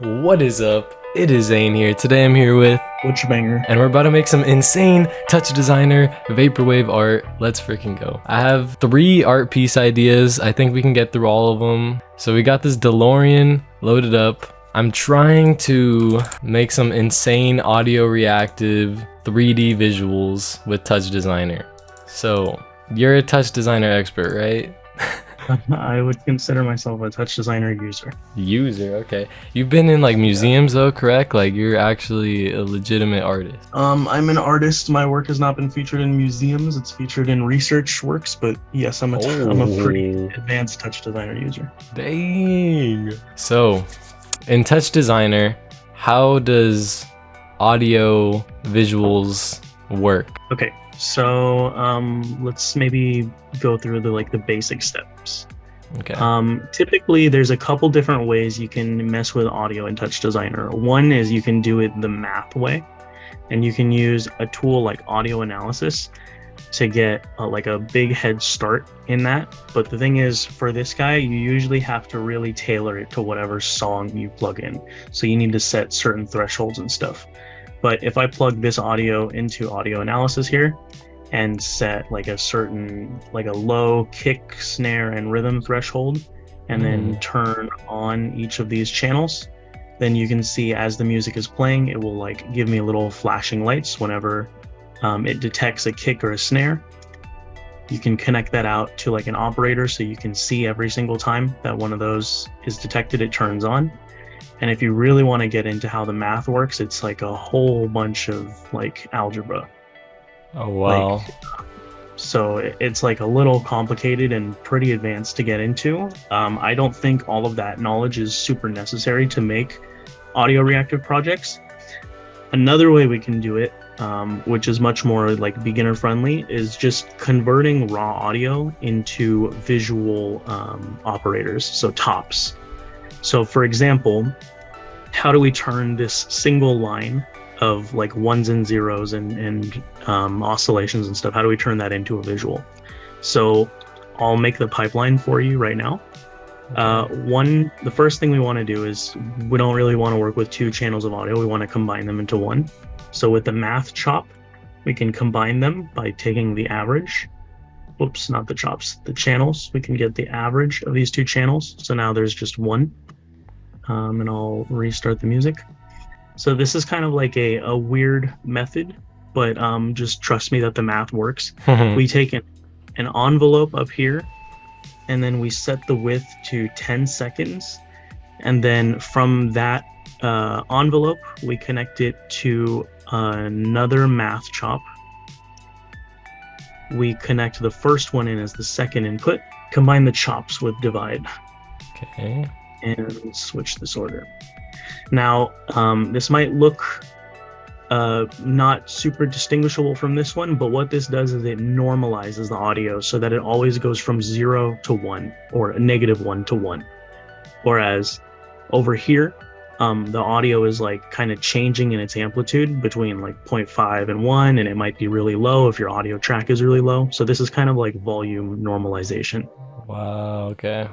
What is up? It is Zane here. Today I'm here with What's your banger? and we're about to make some insane touch designer vaporwave art. Let's freaking go. I have 3 art piece ideas. I think we can get through all of them. So we got this Delorean loaded up. I'm trying to make some insane audio reactive 3D visuals with touch designer. So you're a touch designer expert, right? I would consider myself a touch designer user. User, okay. You've been in like museums though, correct? Like you're actually a legitimate artist. I'm an artist. My work has not been featured in museums. It's featured in research works, but yes, I'm a pretty advanced touch designer user. Dang. So, in touch designer, how does audio visuals work? Okay, so let's maybe go through the basic steps. Okay. Typically, there's a couple different ways you can mess with audio in touch designer. One is you can do it the math way, and you can use a tool like audio analysis to get a big head start in that. But the thing is, for this guy, you usually have to really tailor it to whatever song you plug in. So you need to set certain thresholds and stuff. But if I plug this audio into audio analysis here and set like a low kick, snare, and rhythm threshold, and then turn on each of these channels, then you can see as the music is playing, it will like give me little flashing lights whenever it detects a kick or a snare. You can connect that out to like an operator so you can see every single time that one of those is detected, it turns on. And if you really want to get into how the math works, it's like a whole bunch of like algebra. Oh wow. So it's like a little complicated and pretty advanced to get into. I don't think all of that knowledge is super necessary to make audio reactive projects. Another way we can do it, which is much more like beginner friendly, is just converting raw audio into visual operators, so tops. So for example, how do we turn this single line of like ones and zeros and oscillations and stuff, how do we turn that into a visual? So I'll make the pipeline for you right now. The first thing we want to do is we don't really want to work with 2 channels of audio. We want to combine them into one. So with the math chop, we can combine them by taking the average. Whoops, not the chops, the channels. We can get the average of these 2 channels. So now there's just one. And I'll restart the music. So this is kind of like a weird method, but just trust me that the math works. We take an envelope up here, and then we set the width to 10 seconds. And then from that envelope, we connect it to another math chop. We connect the first one in as the second input, combine the chops with divide. Okay. And switch this order. Now, this might look not super distinguishable from this one, but what this does is it normalizes the audio so that it always goes from 0 to 1 or -1 to 1. Whereas over here, the audio is like kind of changing in its amplitude between like 0.5 and 1, and it might be really low if your audio track is really low. So this is kind of like volume normalization. Wow, okay.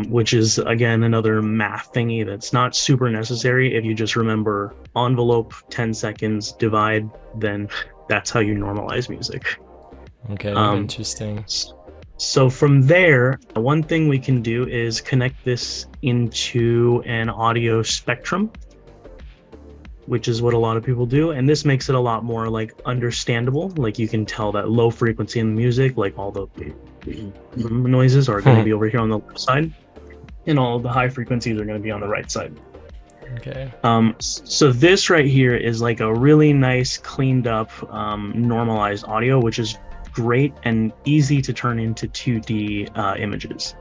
Which is, again, another math thingy that's not super necessary. If you just remember envelope, 10 seconds, divide, then that's how you normalize music. Okay, interesting. So from there, one thing we can do is connect this into an audio spectrum, which is what a lot of people do. And this makes it a lot more like understandable. Like you can tell that low frequency in the music, like all the noises are going to be over here on the left side, and all the high frequencies are going to be on the right side. Okay. So this right here is like a really nice, cleaned up, normalized audio, which is great and easy to turn into 2D images.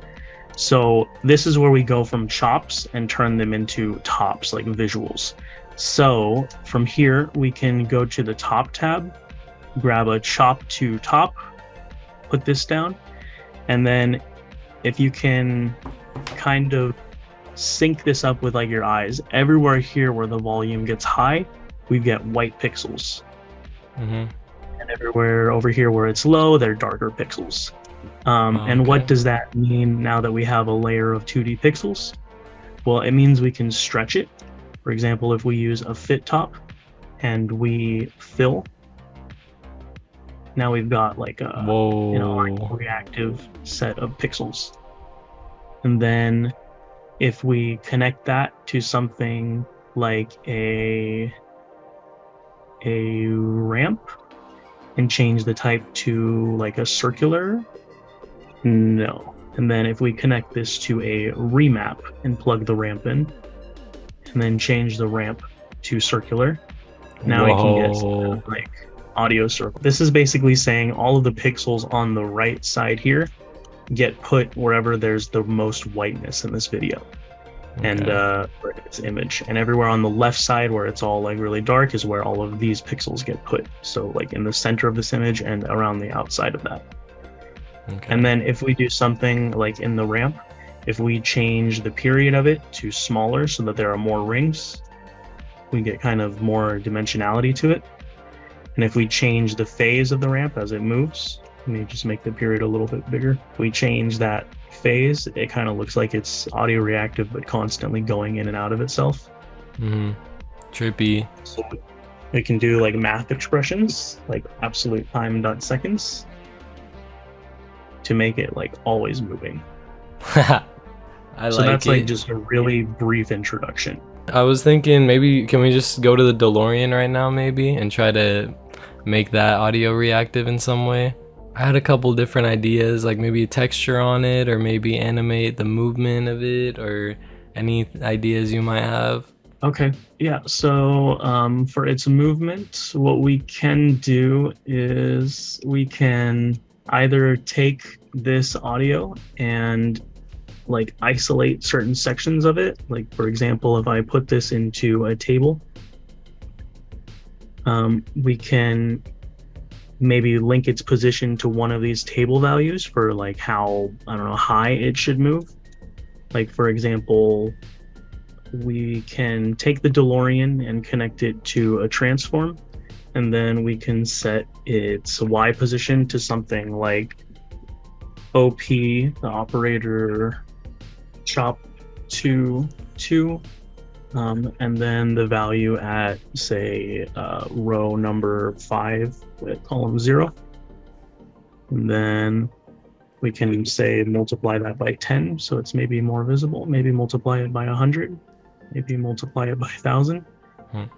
So this is where we go from chops and turn them into tops, like visuals. So from here, we can go to the top tab, grab a chop to top, put this down, and then if you can kind of sync this up with like your eyes, everywhere here where the volume gets high, we get white pixels. And everywhere over here where it's low, they're darker pixels. And what does that mean now that we have a layer of 2D pixels? Well, it means we can stretch it. For example, if we use a fit top and we fill, now we've got like a Whoa. reactive set of pixels. And then if we connect that to something like a ramp and change the type to like a circular, no. And then if we connect this to a remap and plug the ramp in, and then change the ramp to circular, now we can get like audio circle. This is basically saying all of the pixels on the right side here get put wherever there's the most whiteness in this video. Okay. And for its image, and everywhere on the left side where it's all like really dark is where all of these pixels get put. So like in the center of this image and around the outside of that. Okay. And then if we do something like in the ramp, if we change the period of it to smaller so that there are more rings, we get kind of more dimensionality to it. And if we change the phase of the ramp as it moves, let me just make the period a little bit bigger. If we change that phase, it kind of looks like it's audio reactive but constantly going in and out of itself. Trippy. So we can do like math expressions, like absolute time dot seconds, to make it like always moving. So that's like just a really brief introduction. I was thinking maybe can we just go to the DeLorean right now maybe and try to make that audio reactive in some way? I had a couple different ideas, like maybe a texture on it or maybe animate the movement of it, or any ideas you might have. Okay, yeah, so for its movement, what we can do is we can either take this audio and like isolate certain sections of it. Like for example, if I put this into a table, we can maybe link its position to one of these table values for like how, I don't know, high it should move. Like for example, we can take the DeLorean and connect it to a transform, and then we can set its Y position to something like OP, the operator chop to 2, and then the value at say row number 5 with column 0, and then we can say multiply that by 10 so it's maybe more visible, maybe multiply it by 100, maybe multiply it by 1,000. And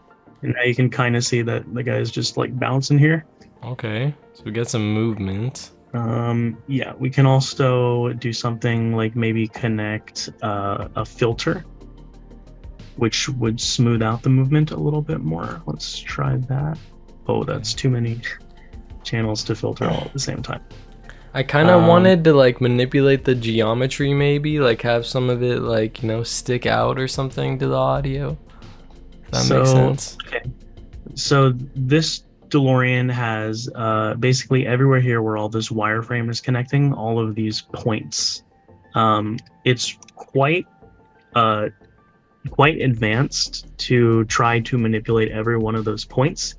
now you can kind of see that the guy's just like bouncing here. Okay, so we get some movement. Yeah, we can also do something like maybe connect a filter, which would smooth out the movement a little bit more. Let's try that. Oh, that's too many channels to filter all at the same time. I kind of wanted to like manipulate the geometry, maybe like have some of it like, you know, stick out or something to the audio. If that makes sense. Okay. So this DeLorean has basically everywhere here where all this wireframe is connecting, all of these points. It's quite advanced to try to manipulate every one of those points,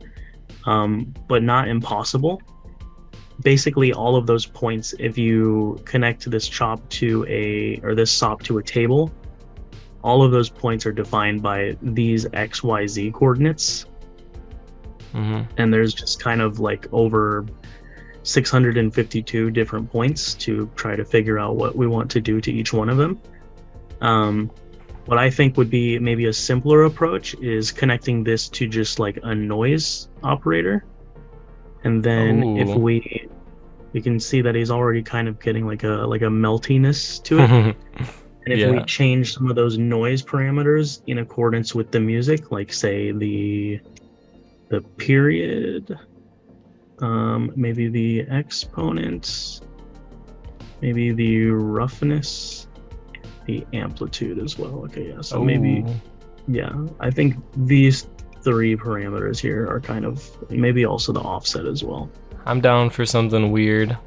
but not impossible. Basically all of those points, if you connect this chop to this SOP to a table, all of those points are defined by these XYZ coordinates. And there's just kind of like over 652 different points to try to figure out what we want to do to each one of them. What I think would be maybe a simpler approach is connecting this to just like a noise operator. And then if we can see that he's already kind of getting like a meltiness to it. And if we change some of those noise parameters in accordance with the music, like say the period, maybe the exponent, maybe the roughness, the amplitude as well. Okay, yeah, so maybe, yeah, I think these 3 parameters here are kind of, maybe also the offset as well. I'm down for something weird.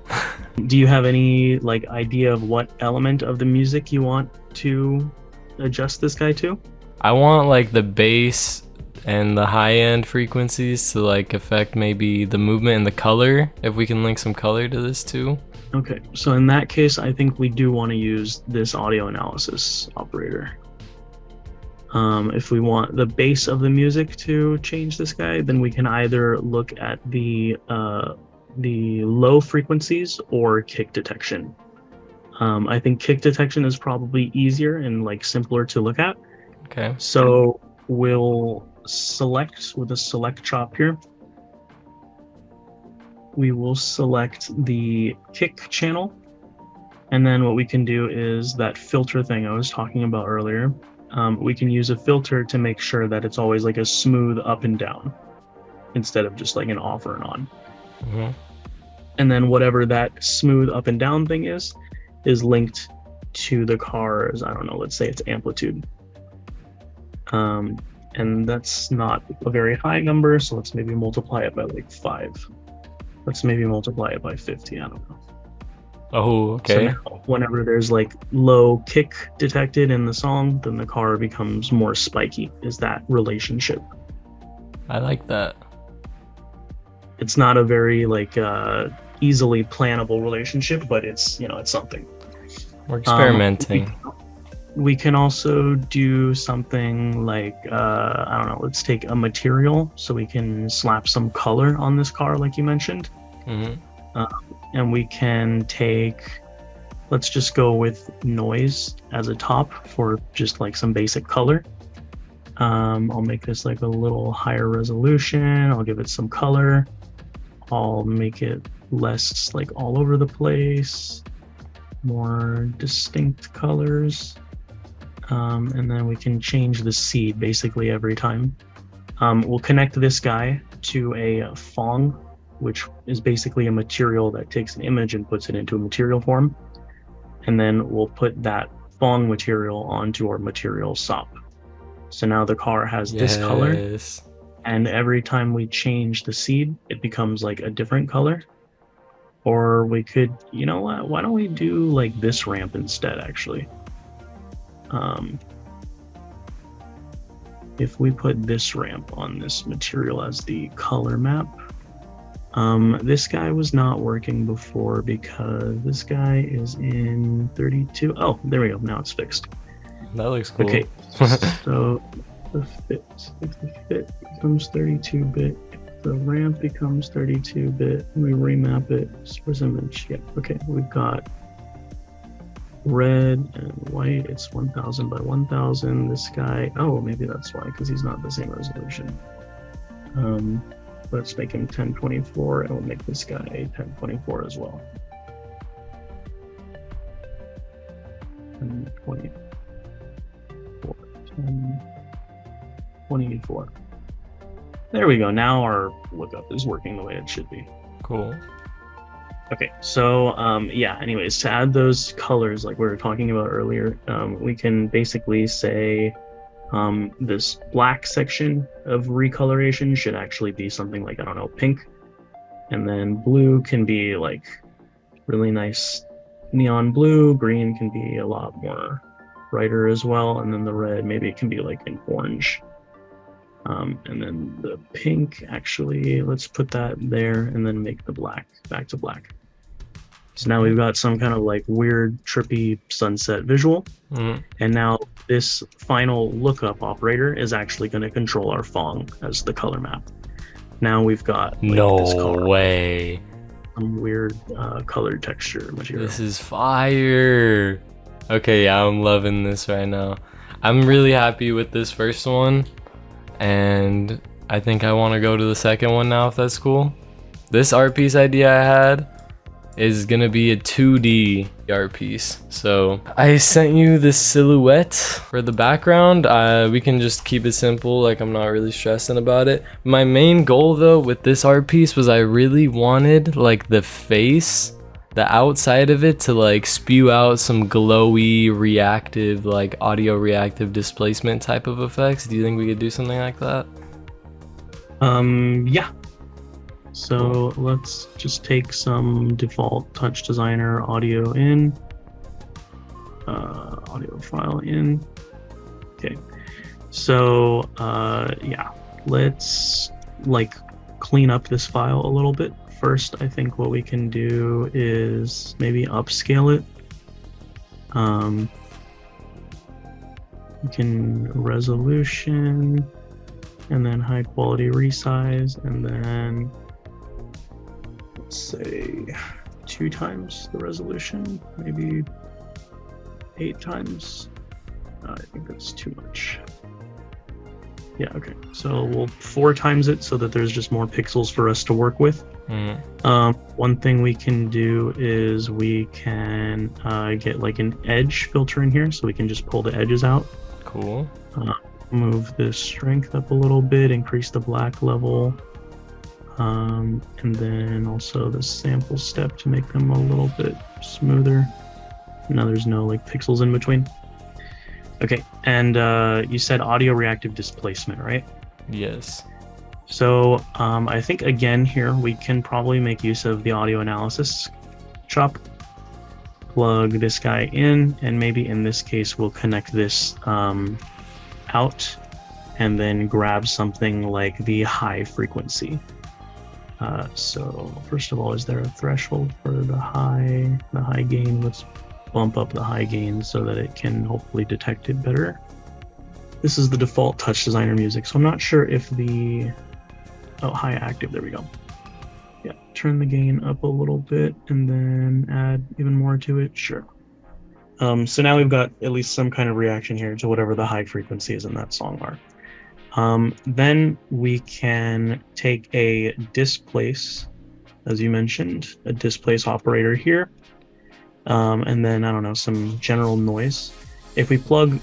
Do you have any like idea of what element of the music you want to adjust this guy to? I want like the bass and the high end frequencies to like affect maybe the movement and the color, if we can link some color to this too. Okay, so in that case I think we do want to use this audio analysis operator. If we want the bass of the music to change this guy, then we can either look at the low frequencies or kick detection. I think kick detection is probably easier and like simpler to look at. Okay. So we'll select with a select chop here. We will select the kick channel. And then what we can do is that filter thing I was talking about earlier. We can use a filter to make sure that it's always like a smooth up and down instead of just like an off or an on. Mm-hmm. And then whatever that smooth up and down thing is linked to the car's, I don't know, let's say it's amplitude. And that's not a very high number, so let's maybe multiply it by like 5. Let's maybe multiply it by 50, I don't know. Oh, okay. So now, whenever there's like low kick detected in the song, then the car becomes more spiky, is that relationship. I like that. It's not a very like easily plannable relationship, but it's, you know, it's something. We're experimenting. We can also do something like, I don't know, let's take a material so we can slap some color on this car like you mentioned. Mm-hmm. And we can take, let's just go with noise as a top for just like some basic color. I'll make this like a little higher resolution. I'll give it some color. I'll make it less like all over the place, more distinct colors. And then we can change the seed basically every time. We'll connect this guy to a Fong, which is basically a material that takes an image and puts it into a material form. And then we'll put that Fong material onto our material SOP. So now the car has this color, and every time we change the seed, it becomes like a different color. Or we could, you know what, why don't we do like this ramp instead, actually? If we put this ramp on this material as the color map, this guy was not working before because this guy is in 32. Oh, there we go. Now it's fixed. That looks cool. Okay, so the fit becomes 32-bit. The ramp becomes 32-bit. We remap it. Source image. Yeah. Okay, we've got red and white. It's 1000 by 1000. This guy. Oh, maybe that's why, because he's not the same resolution. Let's make him 1024, and we'll make this guy 1024 as well. 1024. There we go. Now our lookup is working the way it should be. Cool. Okay, so yeah, anyways, to add those colors like we were talking about earlier, we can basically say this black section of recoloration should actually be something like, I don't know, pink. And then blue can be like really nice neon blue. Green can be a lot more brighter as well. And then the red, maybe it can be like an orange. And then the pink, actually, let's put that there and then make the black back to black. So now we've got some kind of like weird, trippy sunset visual. Mm-hmm. And now this final lookup operator is actually going to control our Fong as the color map. Now we've got like, this color, way. some weird colored texture material. This is fire. Okay, yeah, I'm loving this right now. I'm really happy with this first one, and I think I want to go to the second one now, if that's cool. This art piece idea I had is gonna be a 2D art piece. So I sent you this silhouette for the background. We can just keep it simple, like I'm not really stressing about it. My main goal though with this art piece was I really wanted like the face, the outside of it, to like spew out some glowy reactive, like audio reactive displacement type of effects. Do you think we could do something like that? Yeah. So let's just take some default Touch Designer audio in, audio file in. Okay, so yeah, let's like clean up this file a little bit. First, I think what we can do is maybe upscale it. We can resolution, and then high quality resize, and then let's say 2 times the resolution, maybe 8 times. I think that's too much. Yeah, okay. So we'll 4 times it so that there's just more pixels for us to work with. One thing we can do is we can get like an edge filter in here, so we can just pull the edges out. Cool. Move the strength up a little bit, increase the black level, and then also the sample step to make them a little bit smoother. Now there's no like pixels in between. Okay, and you said audio reactive displacement, right? Yes. So I think again here we can probably make use of the audio analysis chop. Plug this guy in, and maybe in this case we'll connect this out, and then grab something like the high frequency. So first of all, is there a threshold for the high gain? Let's bump up the high gain so that it can hopefully detect it better. This is the default Touch Designer music, so I'm not sure if the high active, there we go. Yeah, turn the gain up a little bit and then add even more to it. Sure. So now we've got at least some kind of reaction here to whatever the high frequency is in that song are. Then we can take a displace, as you mentioned, a displace operator here, and then I don't know, some general noise. If we plug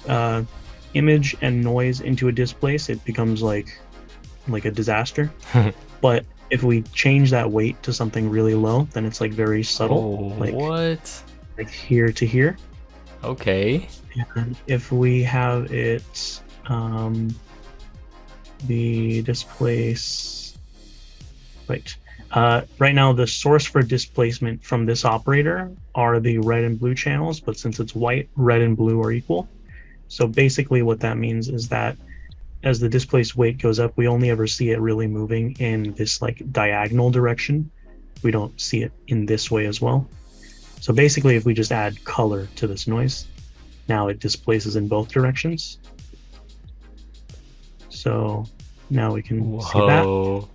image and noise into a displace, it becomes like a disaster. But if we change that weight to something really low, then it's like very subtle. Oh, like what? Like here to here. Okay. And if we have it the displace, right now the source for displacement from this operator are the red and blue channels, but since it's white, red and blue are equal. So basically what that means is that as the displaced weight goes up, we only ever see it really moving in this like diagonal direction. We don't see it in this way as well. So basically if we just add color to this noise, now it displaces in both directions. So now we can see that.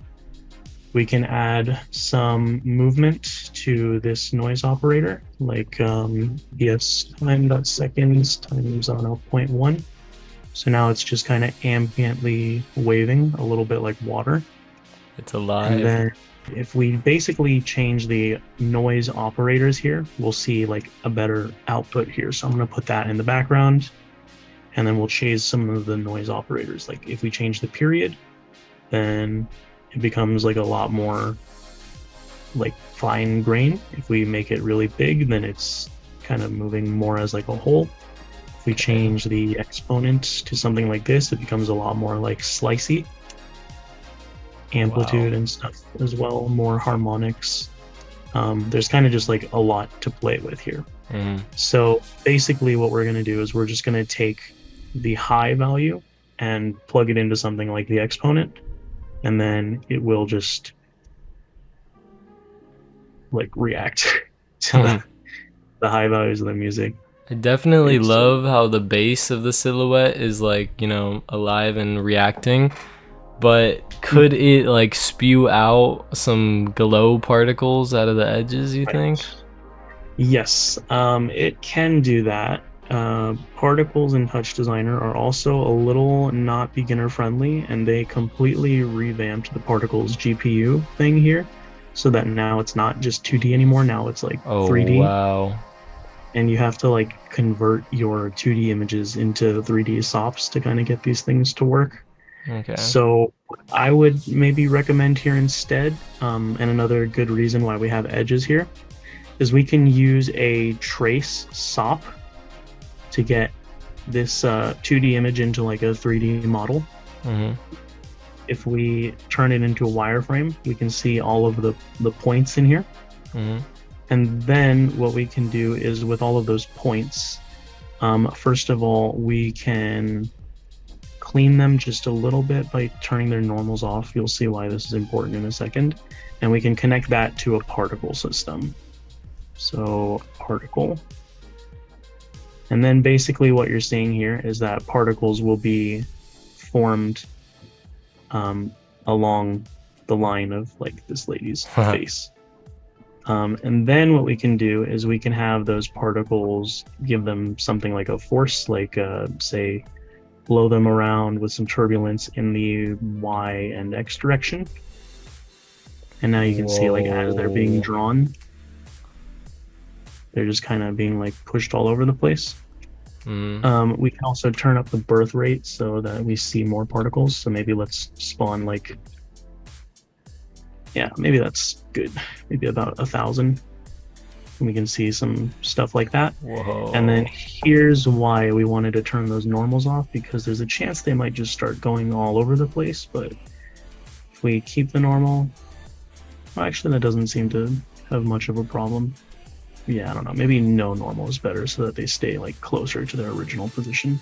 We can add some movement to this noise operator, like BS time.seconds times, I don't know, 0.1. So now it's just kind of ambiently waving, a little bit like water. It's alive. And then if we basically change the noise operators here, we'll see like a better output here. So I'm going to put that in the background, and then we'll change some of the noise operators. Like if we change the period, then it becomes like a lot more like fine grain. If we make it really big, then it's kind of moving more as like a whole. If we change the exponent to something like this, it becomes a lot more like slicey. Amplitude and stuff as well, more harmonics. There's kind of just like a lot to play with here. So basically what we're going to do is we're just going to take the high value and plug it into something like the exponent, and then it will just like react to the high values of the music. I definitely love how the base of the silhouette is like, you know, alive and reacting, but could it like spew out some glow particles out of the edges, you think? Yes, it can do that. Particles in Touch Designer are also a little not beginner friendly, and they completely revamped the particles GPU thing here, so that now it's not just 2D anymore, now it's like 3D. Wow. And you have to like convert your 2D images into 3D SOPs to kind of get these things to work. Okay. So I would maybe recommend here instead, and another good reason why we have edges here, is we can use a trace SOP to get this 2D image into like a 3D model. If we turn it into a wireframe, we can see all of the points in here. And then what we can do is with all of those points, first of all, we can clean them just a little bit by turning their normals off. You'll see why this is important in a second. And we can connect that to a particle system. So particle. And then basically what you're seeing here is that particles will be formed along the line of like this lady's face. And then what we can do is we can have those particles, give them something like a force, like say blow them around with some turbulence in the Y and X direction. And now you can see like as they're being drawn, they're just kind of being like pushed all over the place. We can also turn up the birth rate so that we see more particles. So maybe let's spawn like, yeah, maybe that's good. Maybe about 1,000. And we can see some stuff like that. Whoa. And then here's why we wanted to turn those normals off, because there's a chance they might just start going all over the place. But if we keep the normal, well, actually that doesn't seem to have much of a problem. Yeah, I don't know. Maybe no normal is better so that they stay like closer to their original position.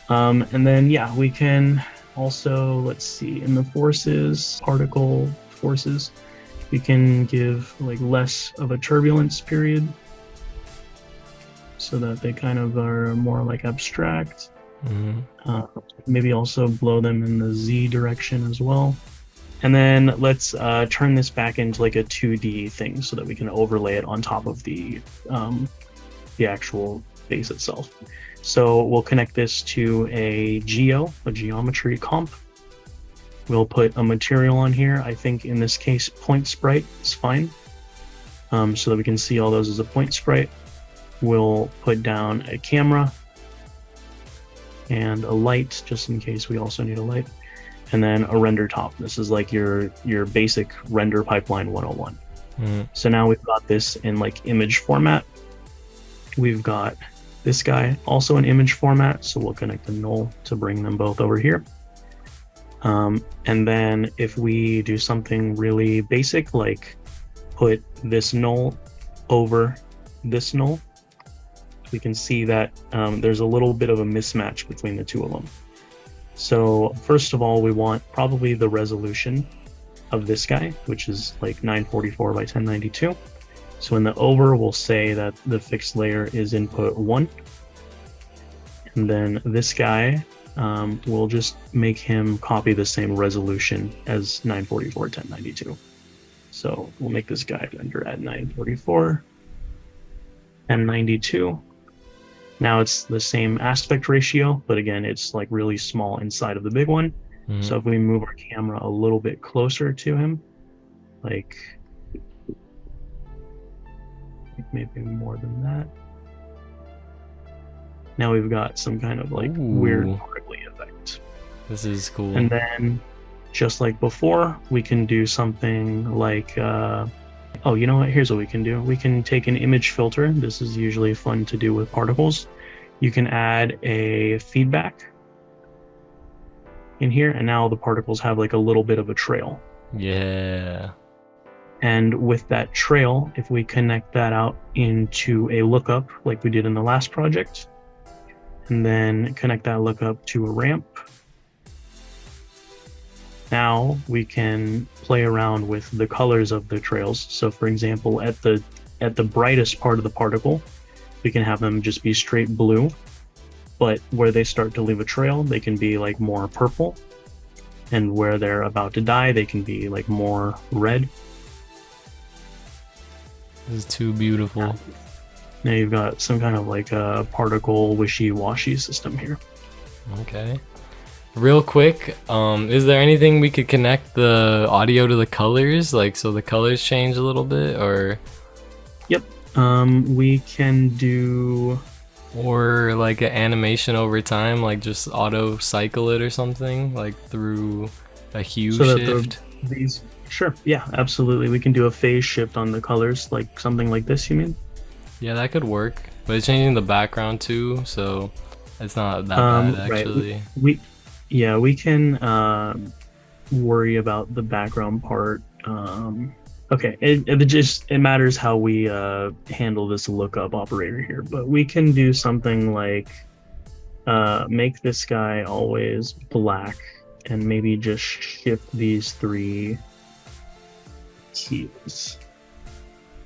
And then yeah, we can also, let's see, in the forces, particle forces, we can give like less of a turbulence period so that they kind of are more like abstract. Maybe also blow them in the Z direction as well. And then let's turn this back into like a 2D thing so that we can overlay it on top of the actual face itself. So we'll connect this to a geometry comp. We'll put a material on here. I think in this case, point sprite is fine. So that we can see all those as a point sprite. We'll put down a camera and a light, just in case we also need a light. And then a render top. This is like your basic render pipeline 101. So now we've got this in like image format. We've got this guy also in image format, so we'll connect the null to bring them both over here. And then if we do something really basic, like put this null over this null, we can see that there's a little bit of a mismatch between the two of them. So first of all, we want probably the resolution of this guy, which is like 944 by 1092. So in the over, we'll say that the fixed layer is input 1. And then this guy, we'll just make him copy the same resolution as 944 1092. So we'll make this guy render at 944 and 92. Now it's the same aspect ratio, but again, it's like really small inside of the big one. So if we move our camera a little bit closer to him, like maybe more than that. Now we've got some kind of like weird sparkly effect. This is cool. And then just like before, we can do something like, oh, you know what? Here's what we can do. We can take an image filter. This is usually fun to do with particles. You can add a feedback in here, and now the particles have like a little bit of a trail. Yeah. And with that trail, if we connect that out into a lookup like we did in the last project, and then connect that lookup to a ramp, now we can play around with the colors of the trails. So for example, at the brightest part of the particle, we can have them just be straight blue, but where they start to leave a trail, they can be like more purple, and where they're about to die, they can be like more red. This is too beautiful. Now you've got some kind of like a particle wishy-washy system here. Okay. Real quick, is there anything we could connect the audio to the colors, like so the colors change a little bit, or? Yep. We can do, or like an animation over time, like just auto cycle it or something, like through a hue shift. These, sure, yeah, absolutely. We can do a phase shift on the colors, like something like this. You mean? Yeah, that could work, but it's changing the background too, so it's not that bad actually. Right. We can worry about the background part. Okay, it matters how we handle this lookup operator here, but we can do something like make this guy always black, and maybe just shift these 3 keys.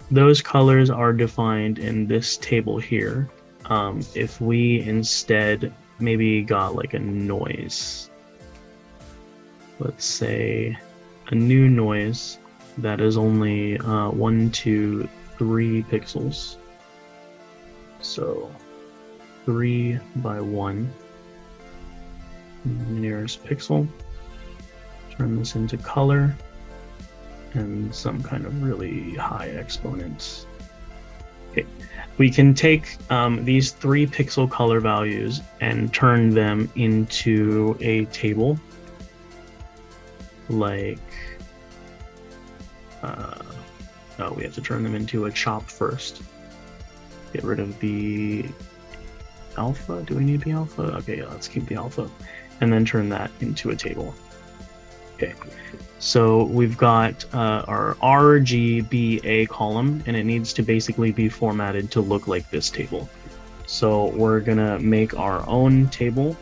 Those colors are defined in this table here. if we instead maybe got like a noise, let's say a new noise that is only 1, 2, 3 pixels. So 3 by 1 nearest pixel. Turn this into color and some kind of really high exponents. Okay, we can take these 3 pixel color values and turn them into a table. Like, oh, we have to turn them into a chop first. Get rid of the alpha. Do we need the alpha? Okay, yeah, let's keep the alpha. And then turn that into a table. Okay, so we've got our RGBA column, and it needs to basically be formatted to look like this table. So we're gonna make our own table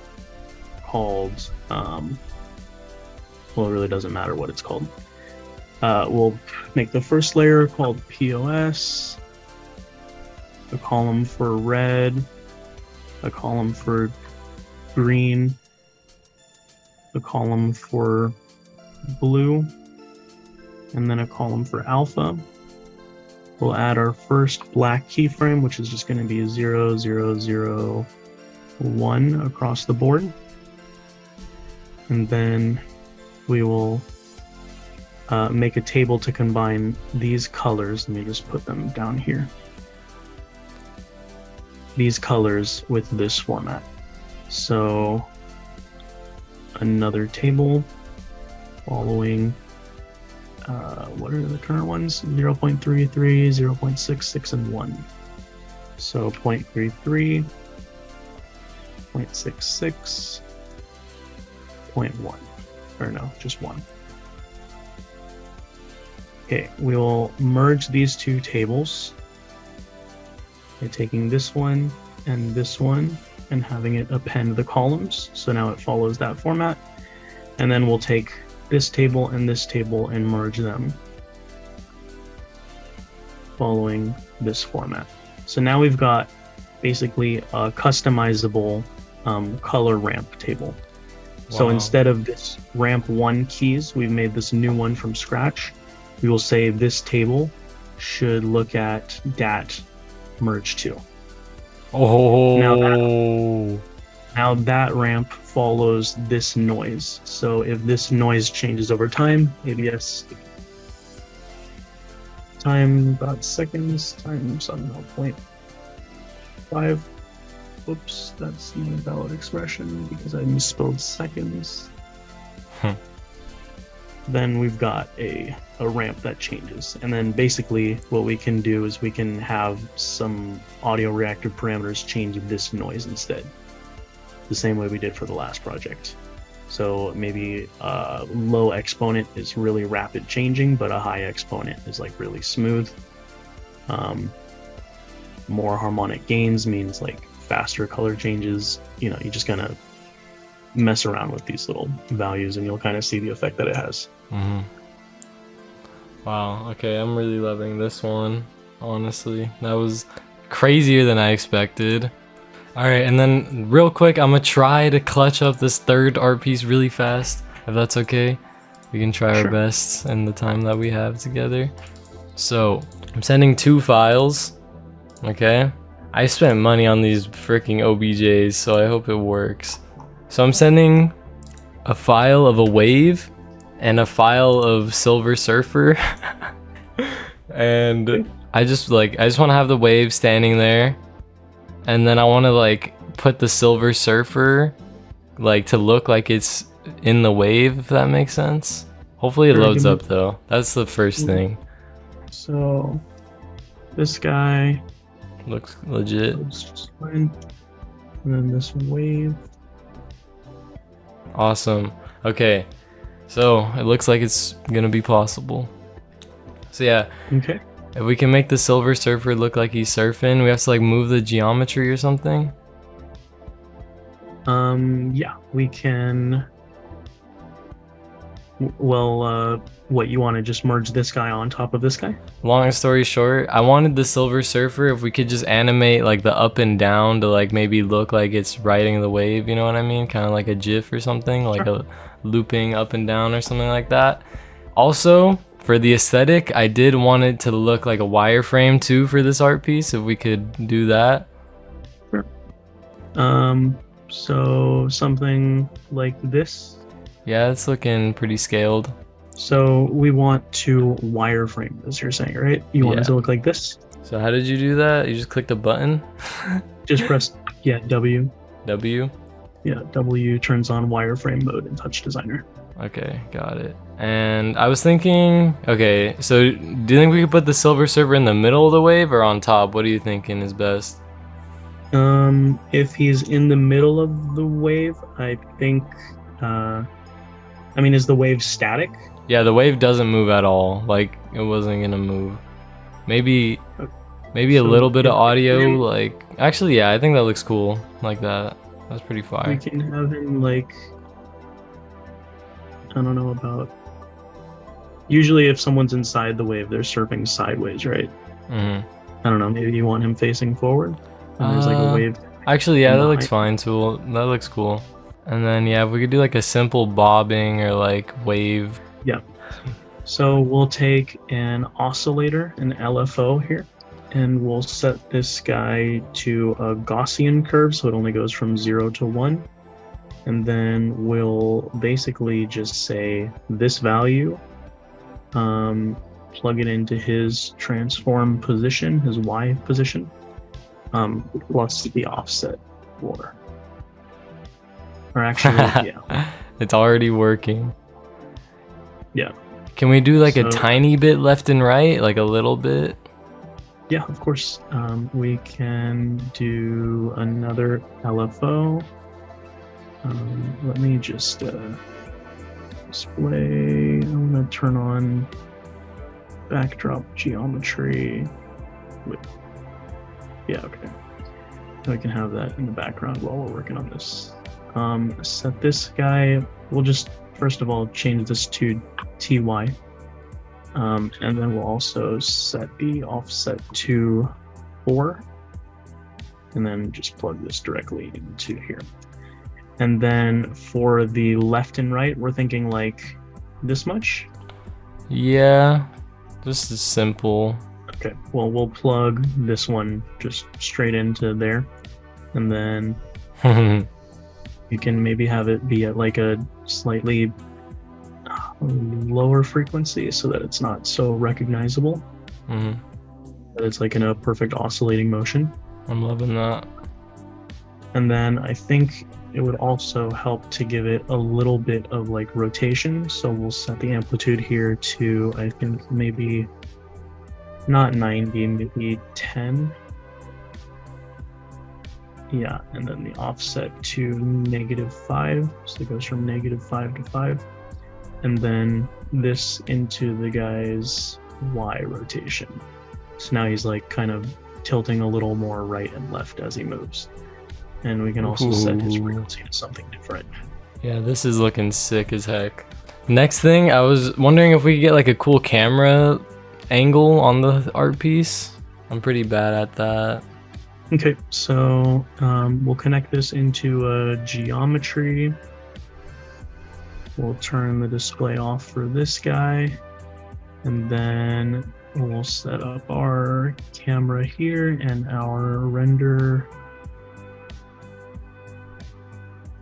called, well, it really doesn't matter what it's called. We'll make the first layer called POS, a column for red, a column for green, a column for blue, and then a column for alpha. We'll add our first black keyframe, which is just going to be 0, 0, 0, 1 across the board. And then we will make a table to combine these colors. Let me just put them down here. These colors with this format. So another table following, what are the current ones? 0.33, 0.66, and 1. So 0.33, 0.66, 0.1. Or no, just 1. Okay, we'll merge these two tables by taking this one and having it append the columns. So now it follows that format. And then we'll take this table and merge them following this format. So now we've got basically a customizable color ramp table. Wow. So instead of this ramp 1 keys, we've made this new one from scratch. We will say this table should look at DAT merge 2. Oh. Now that ramp follows this noise. So if this noise changes over time, ABS time dot seconds times somehow 0.5. Oops, that's not a valid expression because I misspelled seconds. Then we've got a ramp that changes. And then basically what we can do is we can have some audio reactive parameters change this noise instead. The same way we did for the last project. So maybe a low exponent is really rapid changing, but a high exponent is like really smooth. More harmonic gains means like faster color changes. You know, you're just gonna mess around with these little values and you'll kind of see the effect that it has. Mm-hmm. Wow, okay, I'm really loving this one, honestly. That was crazier than I expected. Alright, and then real quick, I'm gonna try to clutch up this third art piece really fast, if that's okay. We can try our best in the time that we have together. So, I'm sending 2 files, okay? I spent money on these freaking OBJs, so I hope it works. So I'm sending a file of a wave and a file of Silver Surfer. And I just want to have the wave standing there. And then I want to like put the Silver Surfer like to look like it's in the wave, if that makes sense. Hopefully it loads up though. That's the first thing. So this guy looks legit. Just fine. And then this wave. Awesome. Okay. So it looks like it's gonna be possible. So yeah. Okay. If we can make the Silver Surfer look like he's surfing, we have to like move the geometry or something. Yeah, we can. Well, what, you want to just merge this guy on top of this guy? Long story short, I wanted the Silver Surfer if we could just animate like the up and down to like maybe look like it's riding the wave, you know what I mean? Kind of like a GIF or something, like Sure. a looping up and down or something like that. Also, for the aesthetic, I did want it to look like a wireframe too for this art piece, if we could do that. Sure. So something like this. Yeah, it's looking pretty scaled. So we want to wireframe this, you're saying, right? You want it Yeah. to look like this? So how did you do that? You just clicked a button? Just press, yeah, W. W? Yeah, W turns on wireframe mode in Touch Designer. Okay, got it. And I was thinking, okay, so do you think we could put the Silver Surfer in the middle of the wave or on top? What are you thinking is best? If he's in the middle of the wave, I think, I mean, is the wave static? Yeah, the wave doesn't move at all. Like, it wasn't gonna move. Maybe a So little bit of if audio, we- like, actually, yeah, I think that looks cool, like that. That's pretty We fire. can have him like, I don't know about. Usually, if someone's inside the wave, they're surfing sideways, right? Mm-hmm. I don't know. Maybe you want him facing forward, and there's like a wave. Actually, yeah, that behind. looks fine too. That looks cool. And then, yeah, if we could do like a simple bobbing or like wave. Yeah. So we'll take an oscillator, an LFO here, and we'll set this guy to a Gaussian curve, so it only goes from 0 to 1. And then we'll basically just say this value, plug it into his transform position, his Y position, plus the offset 4. Or actually, yeah. It's already working. Yeah. Can we do like a So- tiny bit left and right, like a little bit? Yeah, of course. We can do another LFO. Let me just display. I'm gonna turn on backdrop geometry. Wait. Yeah, okay. We can have that in the background while we're working on this. Set this guy. We'll just first of all change this to TY. And then we'll also set the offset to 4. And then just plug this directly into here. And then for the left and right, we're thinking like this much. Yeah, this is simple. Okay, well, we'll plug this one just straight into there. And then you can maybe have it be at like a slightly lower frequency so that it's not so recognizable. Mhm. That it's like in a perfect oscillating motion. I'm loving that. And then I think it would also help to give it a little bit of like rotation. So we'll set the amplitude here to, I think maybe not 90, maybe 10. Yeah, and then the offset to -5. So it goes from -5 to 5. And then this into the guy's Y rotation. So now he's like kind of tilting a little more right and left as he moves. And we can also set his Ooh. frequency to something different. Yeah, this is looking sick as heck. Next thing, I was wondering if we could get like a cool camera angle on the art piece. I'm pretty bad at that. Okay, so we'll connect this into a geometry. We'll turn the display off for this guy. And then we'll set up our camera here and our render.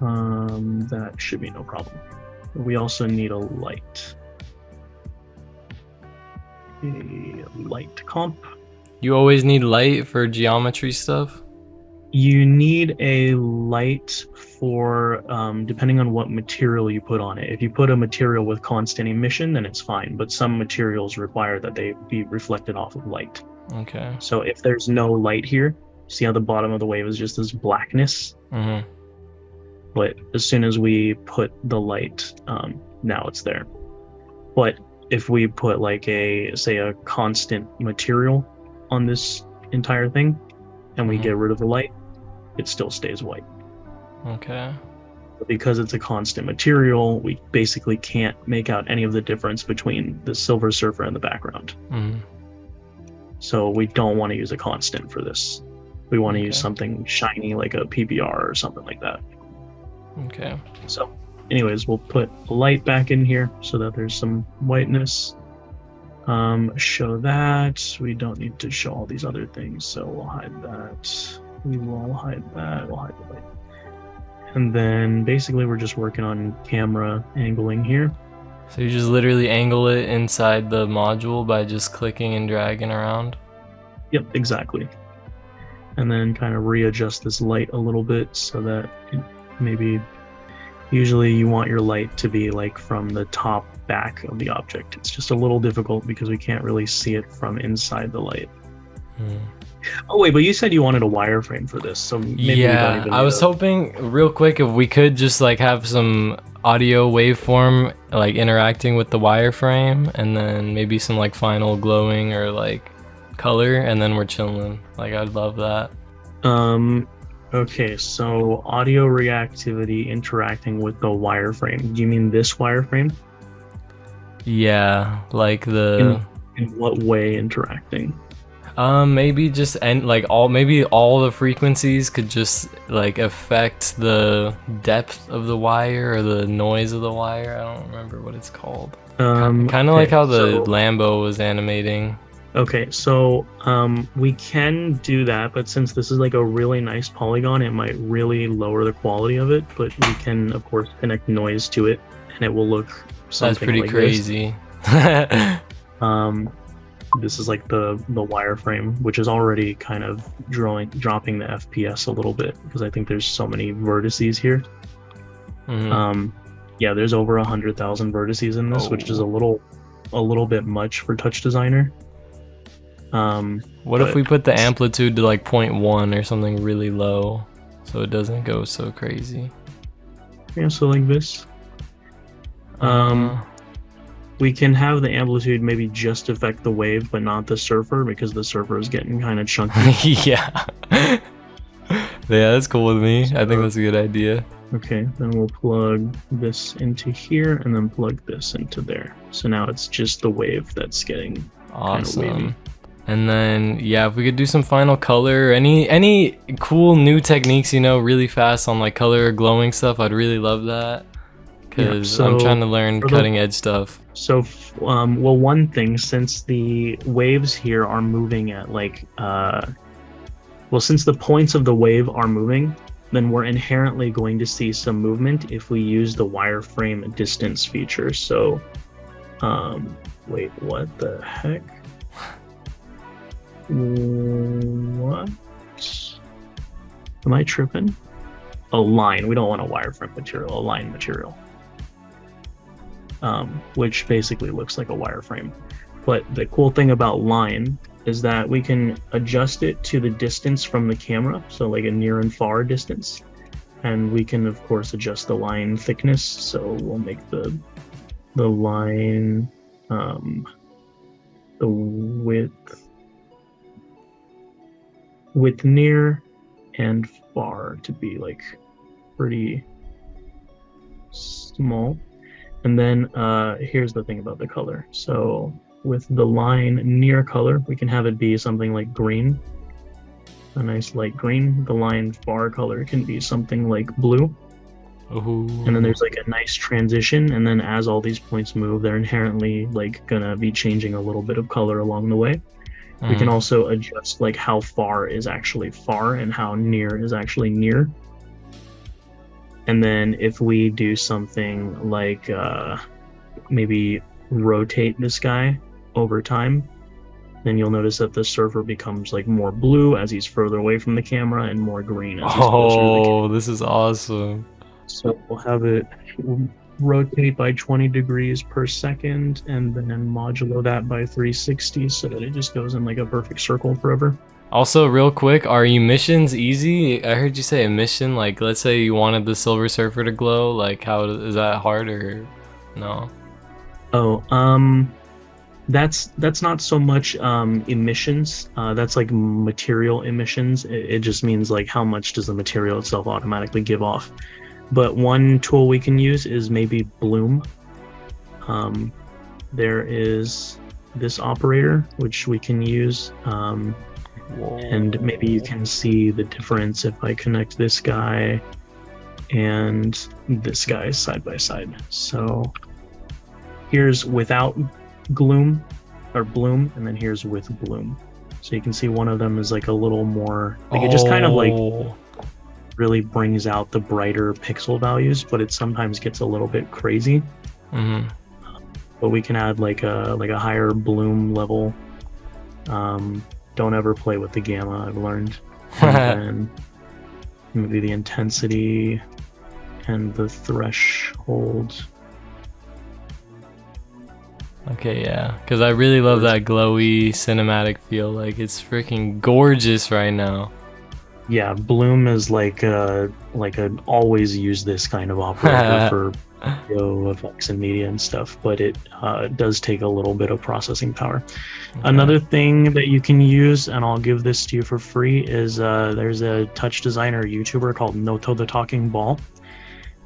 That should be no problem. We also need a light. A light comp. You always need light for geometry stuff? You need a light for, depending on what material you put on it. If you put a material with constant emission, then it's fine. But some materials require that they be reflected off of light. Okay. So if there's no light here, see how the bottom of the wave is just this blackness? Mm-hmm. But as soon as we put the light, now it's there. But if we put like say a constant material on this entire thing, and we Mhm. get rid of the light, it still stays white. Okay. Because it's a constant material, we basically can't make out any of the difference between the Silver Surfer and the background. Mm. So we don't want to use a constant for this. We want to use something shiny like a PBR or something like that. Okay. So anyways, we'll put a light back in here so that there's some whiteness. Show that. We don't need to show all these other things, so we'll hide that. We will hide that. We'll hide the light. And then basically we're just working on camera angling here. So you just literally angle it inside the module by just clicking and dragging around? Yep, exactly. And then kind of readjust this light a little bit so that maybe usually you want your light to be like from the top back of the object. It's just a little difficult because we can't really see it from inside the light. Oh wait, but you said you wanted a wireframe for this, so maybe we don't even I was hoping real quick if we could just like have some audio waveform like interacting with the wireframe, and then maybe some like final glowing or like color, and then we're chilling. Like I'd love that. Okay, so audio reactivity interacting with the wireframe. Do you mean this wireframe? Yeah, like the in what way interacting? Maybe just like all the frequencies could just like affect the depth of the wire or the noise of the wire. I don't remember what it's called. Kind of like how the Lambo was animating. Okay, so we can do that, but since this is like a really nice polygon, it might really lower the quality of it. But we can, of course, connect noise to it, and it will look something That's pretty like crazy. This is like the wireframe, which is already kind of dropping the FPS a little bit because I think there's so many vertices here. Yeah, there's over 100,000 vertices in this, which is a little bit much for Touch Designer. What if we put the amplitude to like 0.1 or something really low, so it doesn't go so crazy? Yeah, so like this. We can have the amplitude maybe just affect the wave, but not the surfer, because the surfer is getting kind of chunky. Yeah. Yeah, that's cool with me. I think that's a good idea. Okay, then we'll plug this into here, and then plug this into there. So now it's just the wave that's getting awesome. Kind of wavy. And then, yeah, if we could do some final color, any cool new techniques, you know, really fast on like color or glowing stuff, I'd really love that. Because I'm trying to learn cutting edge stuff. So, well, one thing, since the waves here are moving at like, since the points of the wave are moving, then we're inherently going to see some movement if we use the wireframe distance feature. So, wait, what the heck? What? Am I tripping? A line. We don't want a wireframe material, a line material. Which basically looks like a wireframe. But the cool thing about line is that we can adjust it to the distance from the camera, so like a near and far distance. And we can, of course, adjust the line thickness, so we'll make the line, the width near and far to be like pretty small. And then here's the thing about the color. So with the line near color, we can have it be something like green, a nice light green. The line far color can be something like blue. Ooh. And then there's like a nice transition, and then as all these points move, they're inherently like gonna be changing a little bit of color along the way. We can also adjust like how far is actually far and how near is actually near. And then if we do something like maybe rotate this guy over time, then you'll notice that the surfer becomes like more blue as he's further away from the camera and more green as he's closer to the camera. This is awesome. So we'll have it rotate by 20 degrees per second and then modulo that by 360 so that it just goes in like a perfect circle forever. Also, real quick, are emissions easy? I heard you say emission, like let's say you wanted the Silver Surfer to glow, like how is that hard or no? Oh, that's not so much emissions, that's like material emissions. It just means like how much does the material itself automatically give off. But one tool we can use is maybe Bloom. There is this operator which we can use, and maybe you can see the difference if I connect this guy and this guy side by side. So here's without Bloom, and then here's with Bloom. So you can see one of them is like a little more, like it just kind of like really brings out the brighter pixel values, but it sometimes gets a little bit crazy. But we can add like a higher bloom level. Don't ever play with the gamma, I've learned. And then maybe the intensity and the threshold. Okay, yeah, because I really love that glowy cinematic feel. Like, it's freaking gorgeous right now. Yeah, Bloom is like a always use this kind of operator for video effects and media and stuff, but it does take a little bit of processing power. Okay. Another thing that you can use, and I'll give this to you for free, is there's a touch designer YouTuber called Noto the Talking Ball,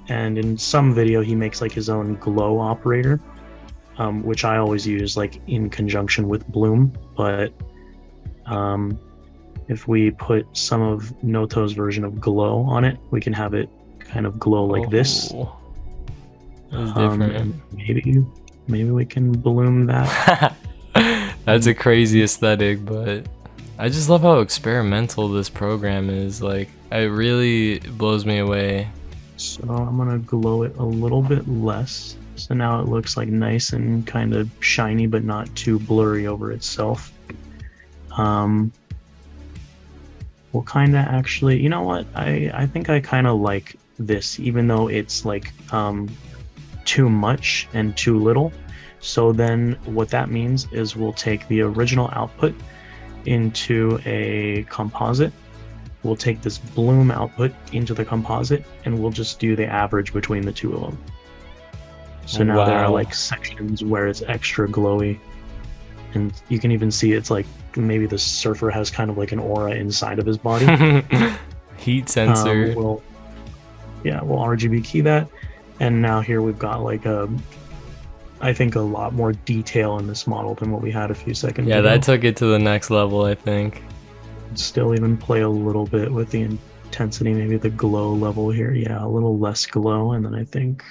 and in some video he makes like his own glow operator, which I always use like in conjunction with Bloom. But if we put some of Noto's version of glow on it, we can have it kind of glow like this. That's different. Maybe we can bloom that. That's a crazy aesthetic, but I just love how experimental this program is. Like, it really blows me away. So I'm gonna glow it a little bit less. So now it looks like nice and kind of shiny, but not too blurry over itself. We'll kind of actually, you know what? I think I kind of like this, even though it's like too much and too little. So then what that means is we'll take the original output into a composite. We'll take this bloom output into the composite, and we'll just do the average between the two of them. So now there are like sections where it's extra glowy, and you can even see it's like maybe the surfer has kind of like an aura inside of his body. Heat sensor. We'll RGB key that, and now here we've got like I think a lot more detail in this model than what we had a few seconds ago. Yeah, that took it to the next level, I think. Still even play a little bit with the intensity, maybe the glow level here. Yeah, a little less glow, and then I think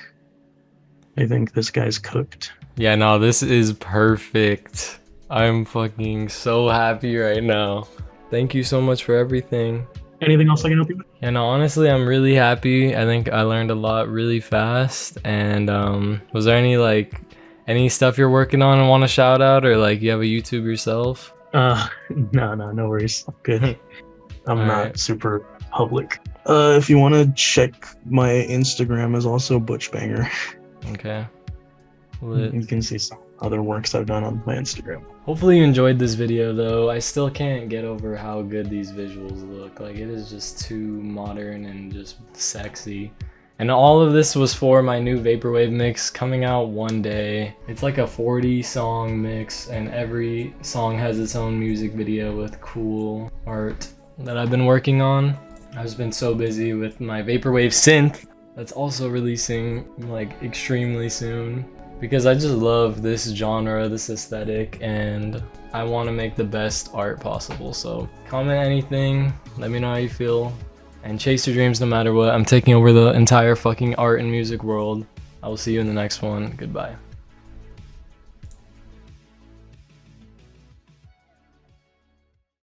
this guy's cooked. Yeah, no, this is perfect. I'm fucking so happy right now. Thank you so much for everything. Anything else I can help you with? Yeah, no, honestly, I'm really happy. I think I learned a lot really fast. And was there any stuff you're working on and want to shout out, or like you have a YouTube yourself? No worries. Good. I'm not super public. If you want to check my Instagram, is also Butchbanger. Okay. You can see some other works I've done on my Instagram. Hopefully you enjoyed this video though. I still can't get over how good these visuals look. Like, it is just too modern and just sexy. And all of this was for my new Vaporwave mix coming out one day. It's like a 40 song mix, and every song has its own music video with cool art that I've been working on. I've just been so busy with my Vaporwave synth that's also releasing like extremely soon, because I just love this genre, this aesthetic, and I want to make the best art possible. So comment anything, let me know how you feel, and chase your dreams no matter what. I'm taking over the entire fucking art and music world. I will see you in the next one. Goodbye.